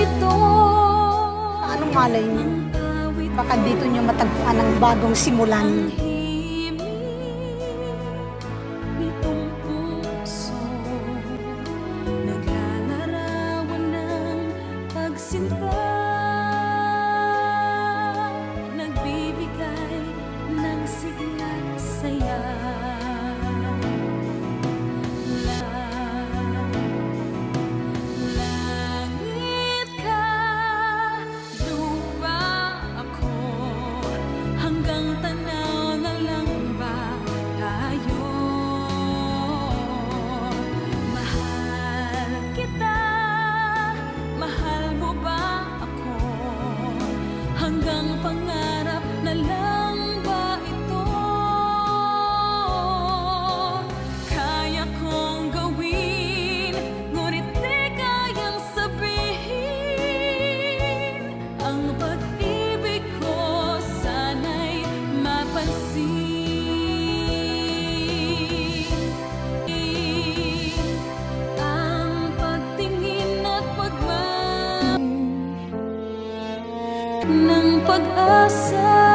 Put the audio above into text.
ito. Anong malay niyo? Baka dito niyo matagpuan ang bagong simulan. Nitong puso, naglalarawan ng pagsinta, nagbibigay ng sigla't saya. Langit ka, lupa ako, hanggang tanaw na lang ba tayo? Mahal kita, mahal mo ba ako? Hanggang pangarap na lang ba ito? Kaya kong gawin, ngunit di kayang sabihin. Ang pag-ibig ko sana'y mapansin. Ang pagtingin at pagmamahal ng pag-asa.